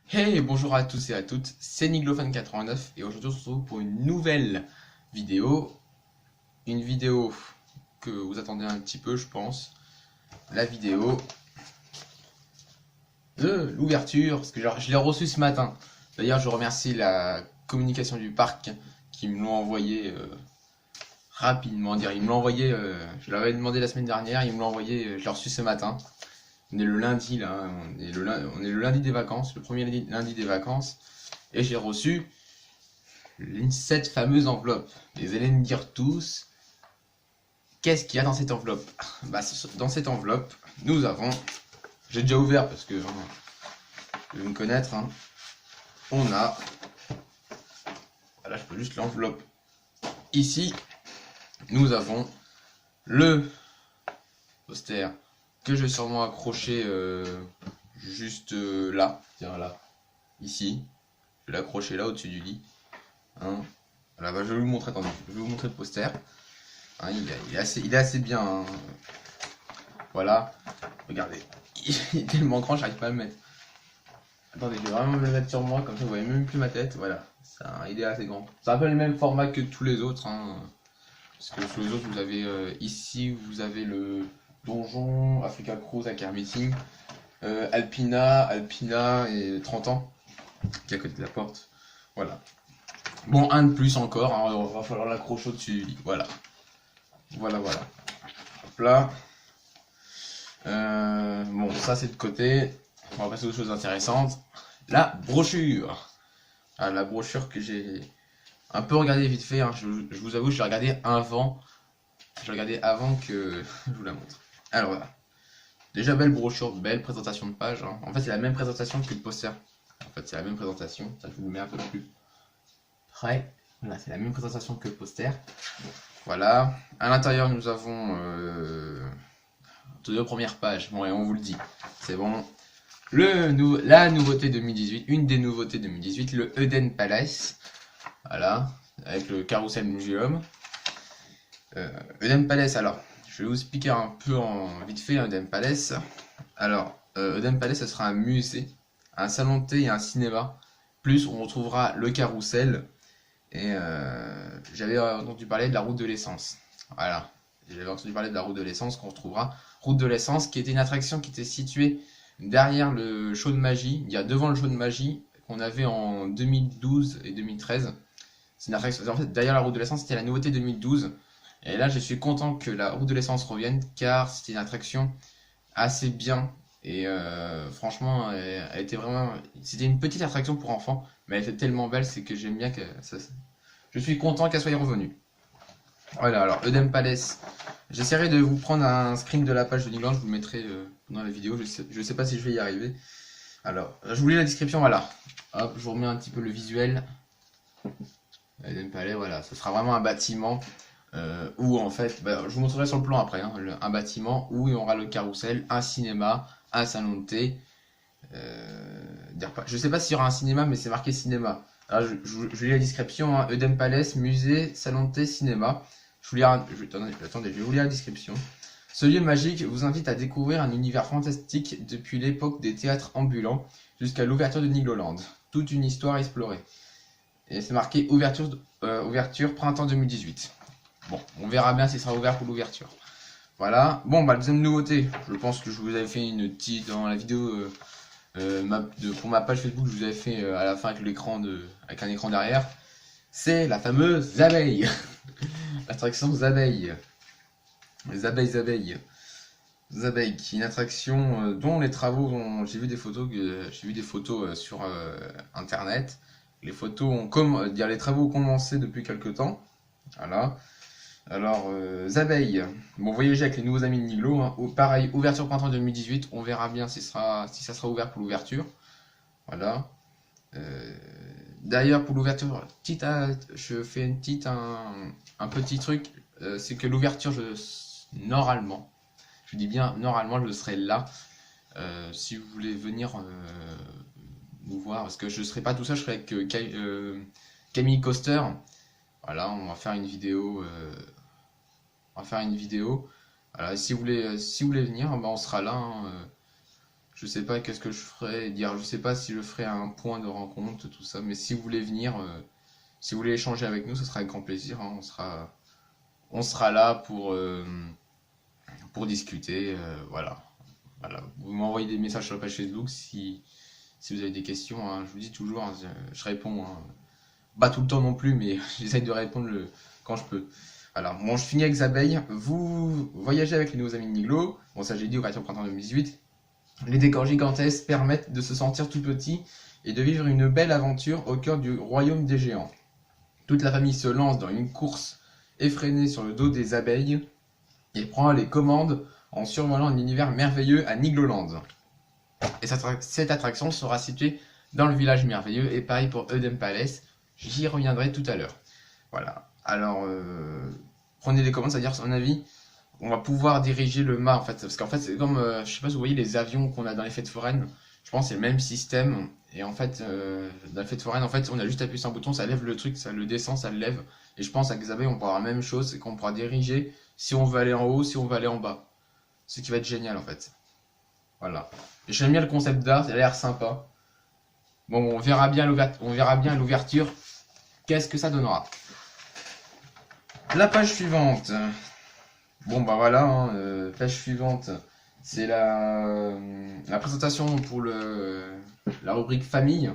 Hey, bonjour à tous et à toutes, c'est Niglofan89 et aujourd'hui on se retrouve pour une nouvelle vidéo. Une vidéo que vous attendez un petit peu, je pense. La vidéo de l'ouverture, parce que je l'ai reçu ce matin. D'ailleurs, je remercie la communication du parc qui me l'ont envoyé rapidement. Ils me l'ont envoyé, je leur avais demandé la semaine dernière, ils me l'ont envoyé, je l'ai reçu ce matin. On est le lundi là, on est le lundi des vacances, le premier lundi des vacances, et j'ai reçu cette fameuse enveloppe. Vous allez me dire tous, qu'est-ce qu'il y a dans cette enveloppe? Dans cette enveloppe, nous avons, j'ai déjà ouvert parce que je vais me connaître, on a, voilà, je peux juste l'enveloppe. Ici, nous avons le poster que je vais sûrement accrocher juste là, tiens là, ici. Je vais l'accrocher là au-dessus du lit. Voilà, je vais vous montrer, attendez, je vais vous montrer le poster. Il est assez bien. Voilà, regardez, il est tellement grand, j'arrive pas à le mettre. Attendez, je vais vraiment me le mettre sur moi, comme ça vous voyez même plus ma tête. Voilà, il est assez grand. C'est un peu le même format que tous les autres. Parce que tous les autres, vous avez ici, vous avez le Donjon, Africa Cruise, Hacker Meeting, Alpina et 30 ans, qui est à côté de la porte. Voilà. Bon, un de plus encore, il va falloir l'accrocher au-dessus du lit. Voilà. Voilà. Hop là. Bon, ça c'est de côté. On va passer aux choses intéressantes. La brochure. La brochure que j'ai un peu regardé vite fait. Je vous avoue, je l'ai regardé avant. Que je vous la montre. Alors voilà. Déjà belle brochure, belle présentation de page. En fait, c'est la même présentation que le poster. Ça, je vous le mets un peu plus près. Voilà, c'est la même présentation que le poster. Voilà. À l'intérieur, nous avons deux premières pages. Bon, et on vous le dit. C'est bon. La nouveauté 2018, une des nouveautés 2018, le Eden Palace. Voilà. Avec le Carousel Museum. Eden Palace, alors, je vais vous expliquer un peu vite fait Eden Palace. Alors, Eden Palace, ce sera un musée, un salon de thé et un cinéma. Plus, on retrouvera le carrousel. Et j'avais entendu parler de la route de l'essence. Voilà, j'avais entendu parler de la route de l'essence qu'on retrouvera. Route de l'essence, qui était une attraction qui était située derrière le show de magie. Il y a devant le show de magie qu'on avait en 2012 et 2013. C'est une attraction. En fait, derrière la route de l'essence, c'était la nouveauté 2012. Et là, je suis content que la route de l'essence revienne, car c'était une attraction assez bien. Et franchement, elle était vraiment. C'était une petite attraction pour enfants, mais elle était tellement belle, c'est que j'aime bien que ça. Je suis content qu'elle soit revenue. Voilà, alors Eden Palace. J'essaierai de vous prendre un screen de la page de Nigland, je vous le mettrai dans la vidéo. Je sais pas si je vais y arriver. Alors, je vous lis la description, voilà. Hop, je vous remets un petit peu le visuel. Eden Palace, voilà, ce sera vraiment un bâtiment. Où en fait, je vous montrerai sur le plan après, un bâtiment où il y aura le carrousel, un cinéma, un salon de thé. Je sais pas s'il y aura un cinéma, mais c'est marqué cinéma. Alors, je lis la description, Eden Palace, musée, salon de thé, cinéma. Attendez, je vais vous lire la description. Ce lieu magique vous invite à découvrir un univers fantastique depuis l'époque des théâtres ambulants jusqu'à l'ouverture de Nigloland. Toute une histoire explorée. Et c'est marqué ouverture printemps 2018. Bon, on verra bien s'il sera ouvert pour l'ouverture. Voilà. Bon, deuxième nouveauté. Je pense que je vous avais fait une petite dans la vidéo pour ma page Facebook. Je vous avais fait à la fin avec un écran derrière. C'est la fameuse abeille. L'attraction Zabeille. Les abeilles. Zabeille, qui est une attraction dont les travaux j'ai vu des photos sur internet. Les travaux ont commencé depuis quelques temps. Voilà. Alors, Zabeille, bon, voyager avec les nouveaux amis de Niglo, pareil, ouverture printemps 2018, on verra bien si ça sera ouvert pour l'ouverture. Voilà. D'ailleurs, pour l'ouverture, je fais un petit truc. C'est que l'ouverture, normalement, je dis bien normalement, je serai là. Si vous voulez venir nous voir, parce que je ne serai pas tout seul, je serai avec Camille Coster. Voilà, on va faire une vidéo. Voilà, si vous voulez venir, ben on sera là. Hein. Je sais pas qu'est-ce que je ferai, je sais pas si je ferai un point de rencontre, tout ça, mais si vous voulez venir, si vous voulez échanger avec nous, ce sera avec grand plaisir. Hein. On sera là pour discuter. Voilà. Voilà. Vous m'envoyez des messages sur la page Facebook si vous avez des questions. Hein. Je vous dis toujours, hein, je réponds. Hein. Pas tout le temps non plus, mais j'essaye de répondre quand je peux. Alors, bon, je finis avec les abeilles. Vous voyagez avec les nouveaux amis de Niglo. Bon, ça j'ai dit au printemps 2018. Les décors gigantesques permettent de se sentir tout petit et de vivre une belle aventure au cœur du royaume des géants. Toute la famille se lance dans une course effrénée sur le dos des abeilles et prend les commandes en survolant un univers merveilleux à Nigloland. Et cette attraction sera située dans le village merveilleux et pareil pour Eden Palace. J'y reviendrai tout à l'heure. Voilà. Alors, prenez les commandes, c'est-à-dire, à mon avis, on va pouvoir diriger le mât en fait, parce qu'en fait c'est comme, je sais pas si vous voyez les avions qu'on a dans les fêtes foraines, je pense que c'est le même système, et en fait, dans les fêtes foraines, en fait, on a juste appuyé sur un bouton, ça lève le truc, ça le descend, ça le lève, et je pense avec les abeilles on pourra avoir la même chose, c'est qu'on pourra diriger si on veut aller en haut, si on veut aller en bas, ce qui va être génial en fait. Voilà. Et j'aime bien le concept d'art, ça a l'air sympa. Bon, on verra bien l'ouverture, qu'est-ce que ça donnera. La page suivante. Bon bah voilà, hein, page suivante, c'est la présentation pour la rubrique famille.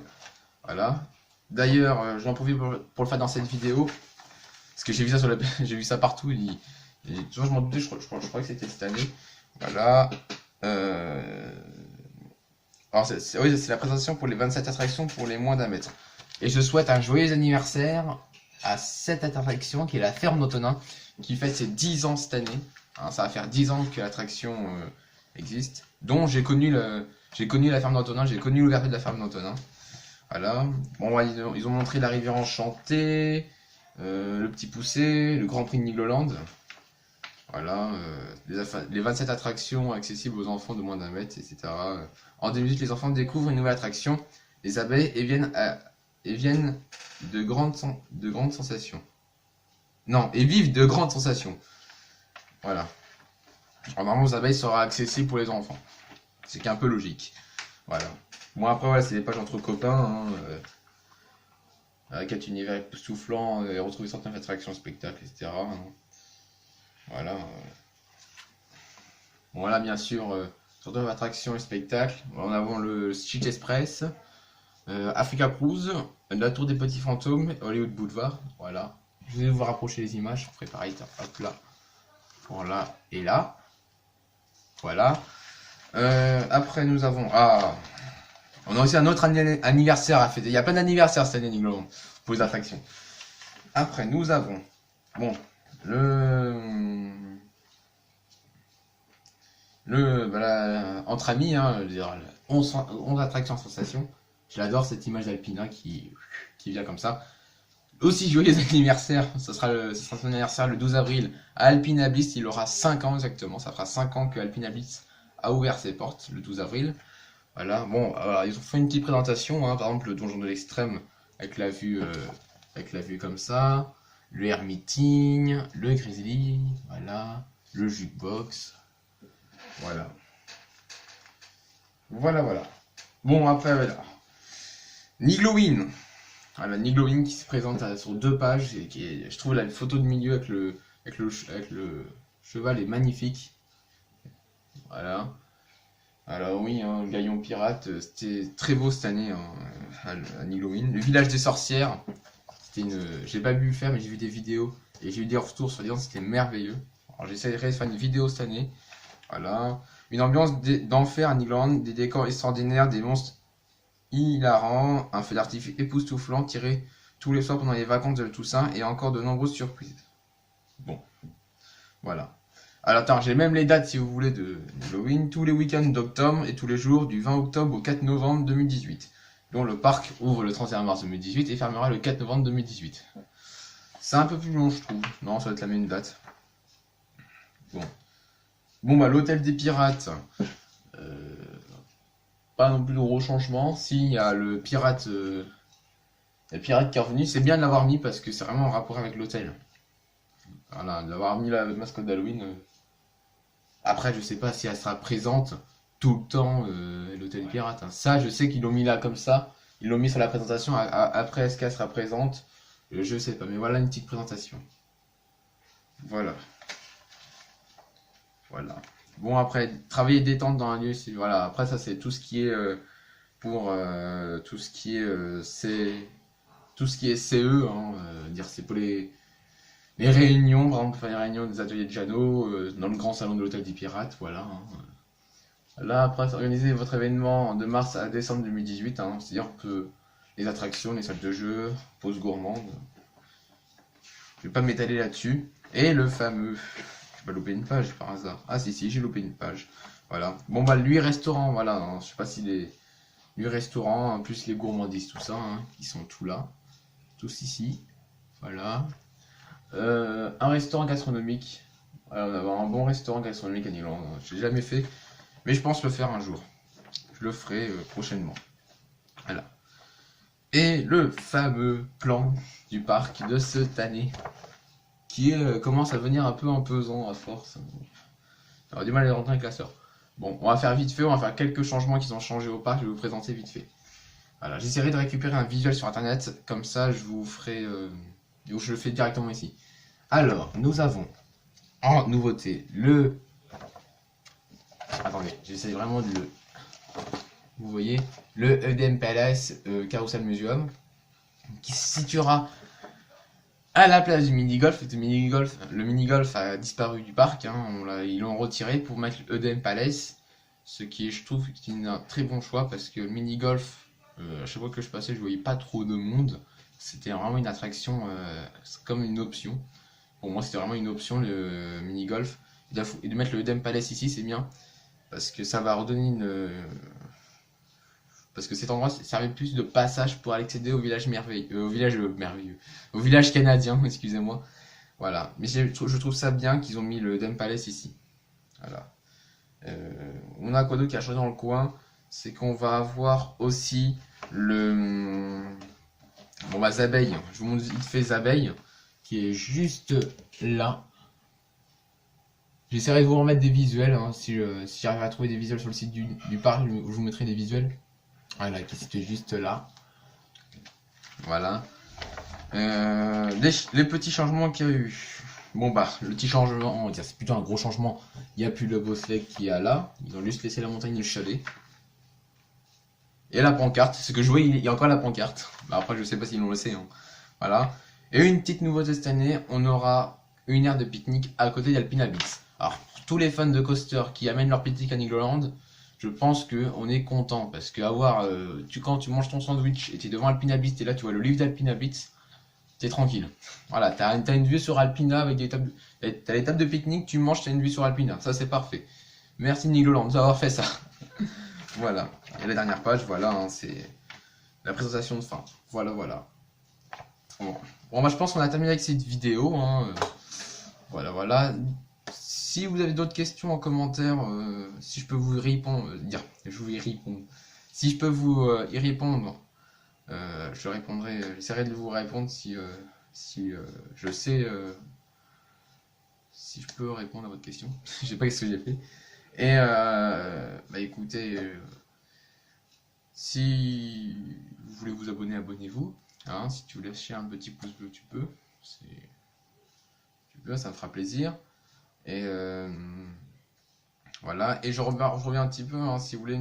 Voilà. D'ailleurs, j'en profite pour le faire dans cette vidéo, parce que j'ai vu ça j'ai vu ça partout. Je m'en doutais, je crois que c'était cette année. Voilà. Alors oui, c'est la présentation pour les 27 attractions pour les moins d'1 mètre. Et je souhaite un joyeux anniversaire à cette attraction qui est la Ferme d'Antonin, qui fête ses 10 ans cette année. Hein, ça va faire 10 ans que l'attraction existe. Donc j'ai connu la Ferme d'Antonin, j'ai connu l'ouverture de la Ferme d'Antonin. Voilà. Bon, ils ont montré la rivière enchantée, le petit poussé, le Grand Prix de Nigloland. Voilà. Les 27 attractions accessibles aux enfants de moins d'1 mètre, etc. En 2018, les enfants découvrent une nouvelle attraction, les abeilles, et viennent de grandes sensations. Non, et vivent de grandes sensations. Voilà. Alors, normalement, les abeilles sera accessible pour les enfants. C'est qui est un peu logique. Voilà. Bon, après, voilà, c'est des pages entre copains. Hein, 4 univers époustouflants, et retrouver certaines attractions, spectacles, etc. Hein. Voilà. Bon, voilà, bien sûr, certaines attractions et spectacles. En avant le Street Express, Africa Cruise, la Tour des Petits Fantômes, Hollywood Boulevard. Voilà. Je vais vous rapprocher les images, préparer, hop là. Voilà, et là. Voilà. Après, nous avons. On a aussi un autre anniversaire à fêter. Il y a plein d'anniversaires cette année, Nigloland, pour les attractions. Après, nous avons. Bon, voilà, entre amis, hein, je veux dire, 11 attractions en sensation. Je l'adore cette image d'Alpina qui vient comme ça. Aussi joyeux anniversaire, ce sera son anniversaire le 12 avril à Alpina Bliss, il aura 5 ans exactement, ça fera 5 ans que Alpina Bliss a ouvert ses portes le 12 avril. Voilà, bon, ils ont fait une petite présentation, hein, par exemple le donjon de l'extrême avec la vue comme ça, le air meeting, le grizzly, voilà, le jukebox, voilà. Voilà. Bon, après, voilà. Niglowin. Voilà, Niglowin qui se présente sur 2 pages et je trouve la photo de milieu avec le cheval est magnifique. Voilà. Alors oui, hein, le Gaillon Pirate, c'était très beau cette année hein, à Niglowin. Le village des sorcières, j'ai pas pu le faire mais j'ai vu des vidéos et j'ai eu des retours sur les gens, c'était merveilleux. Alors j'essaierai de faire une vidéo cette année. Voilà. Une ambiance d'enfer à Nigloland, des décors extraordinaires, des monstres hilarants, un feu d'artifice époustouflant tiré tous les soirs pendant les vacances de Toussaint et encore de nombreuses surprises. Bon, voilà. Alors attends, j'ai même les dates si vous voulez de Halloween, tous les week-ends d'octobre et tous les jours du 20 octobre au 4 novembre 2018. dont le parc ouvre le 31 mars 2018 et fermera le 4 novembre 2018. C'est un peu plus long, je trouve. Non, ça va être la même date. Bon bah, l'hôtel des pirates. Euh, Pas non plus de gros changements. Si, il y a le pirate qui est revenu. C'est bien de l'avoir mis parce que c'est vraiment en rapport avec l'hôtel. Voilà, d'avoir mis la mascotte d'Halloween. Après, je sais pas si elle sera présente tout le temps, l'hôtel des pirates, hein. Ça, je sais qu'ils l'ont mis là comme ça. Ils l'ont mis sur la présentation. Après, est-ce qu'elle sera présente? Je sais pas. Mais voilà une petite présentation. Voilà. Voilà. Bon, après, travailler détente dans un lieu, voilà. Après, ça, c'est tout ce qui est pour tout ce qui est tout ce qui est CE, hein, dire c'est pour les réunions, par exemple, faire les réunions des ateliers de Jeannot, dans le grand salon de l'hôtel des pirates, voilà, hein. Là, après, organiser votre événement de mars à décembre 2018, hein, c'est-à-dire que les attractions, les salles de jeu, pauses gourmandes. Je vais pas m'étaler là-dessus. Et le fameux. Je vais pas louper une page par hasard. Ah si, j'ai loupé une page. Voilà. Bon bah, lui restaurant, voilà, hein. Je sais pas si les. Lui restaurant, en plus les gourmandises, tout ça, hein, qui sont tous là. Tous ici. Voilà. Un restaurant gastronomique. Voilà, on va avoir un bon restaurant gastronomique à Niland. Je l'ai jamais fait, mais je pense le faire un jour. Je le ferai prochainement. Voilà. Et le fameux plan du parc de cette année, qui commence à devenir un peu imposant à force. J'aurais du mal à les rentrer dans les classeurs. Bon, on va faire vite fait, on va faire quelques changements qui ont changé au parc, je vais vous présenter vite fait. Voilà, j'essaierai de récupérer un visuel sur internet, comme ça je vous ferai. Je le fais directement ici. Alors, nous avons en nouveauté le. Attendez, j'essaie vraiment de le. Vous voyez, le EDM Palace Carousel Museum, qui se situera à la place du mini-golf. Le mini-golf a disparu du parc, hein, ils l'ont retiré pour mettre le EDM Palace, ce qui est, je trouve, un très bon choix parce que le mini-golf, à chaque fois que je passais, je voyais pas trop de monde. C'était vraiment une attraction, comme une option. Pour moi, c'était vraiment une option, le mini-golf. Et de mettre le EDM Palace ici, c'est bien parce que ça va redonner une. Parce que cet endroit servait plus de passage pour accéder au village merveilleux, au village canadien, excusez-moi. Voilà. Mais je trouve ça bien qu'ils ont mis le Dem Palace ici. Voilà. On a quoi d'autre qui a changé dans le coin? C'est qu'on va avoir aussi le. Bon bah, Zabeille. Je vous montre vite fait Zabeille, qui est juste là. J'essaierai de vous remettre des visuels, hein, si j'arrive à trouver des visuels sur le site du parc, je vous mettrai des visuels. Voilà, qui c'était juste là. Voilà. Les petits changements qu'il y a eu. Bon bah, le petit changement, on va dire, c'est plutôt un gros changement. Il n'y a plus le bobsleigh qui est là. Ils ont juste laissé la montagne et le chalet. Et la pancarte, ce que je vois, il y a encore la pancarte. Bah, après, je sais pas s'ils l'ont laissé, hein. Voilà. Et une petite nouveauté cette année, on aura une aire de pique-nique à côté d'Alpina Beats. Alors, pour tous les fans de coaster qui amènent leur pique-nique à Nigloland, je pense qu'on est content parce que quand tu manges ton sandwich et tu es devant Alpina Beats, et là tu vois le livre d'Alpina Beats, t'es tranquille. Voilà, t'as une vue sur Alpina avec t'as les tables de pique-nique, tu manges, t'as une vue sur Alpina, ça c'est parfait. Merci Nigloland d'avoir fait ça. Voilà, et la dernière page, voilà, hein, c'est la présentation de fin. Voilà, voilà. Bon, bah, je pense qu'on a terminé avec cette vidéo, hein. Voilà. Si vous avez d'autres questions en commentaire, si je peux vous répondre, je vous y réponds. Si je peux vous y répondre, je répondrai, j'essaierai de vous répondre si je sais si je peux répondre à votre question. Je sais pas ce que j'ai fait. Et bah écoutez, si vous voulez vous abonner, abonnez-vous. Hein, si tu veux lâcher un petit pouce bleu, tu peux. Ça me fera plaisir. Et voilà, et je reviens un petit peu, hein, si vous voulez,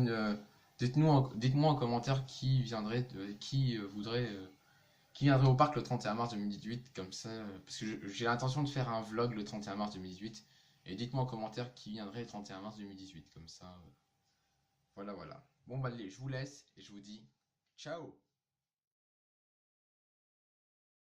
dites-moi en commentaire qui viendrait, qui viendrait au parc le 31 mars 2018, comme ça, parce que j'ai l'intention de faire un vlog le 31 mars 2018, et dites-moi en commentaire qui viendrait le 31 mars 2018, comme ça, voilà. Bon bah allez, je vous laisse, et je vous dis ciao.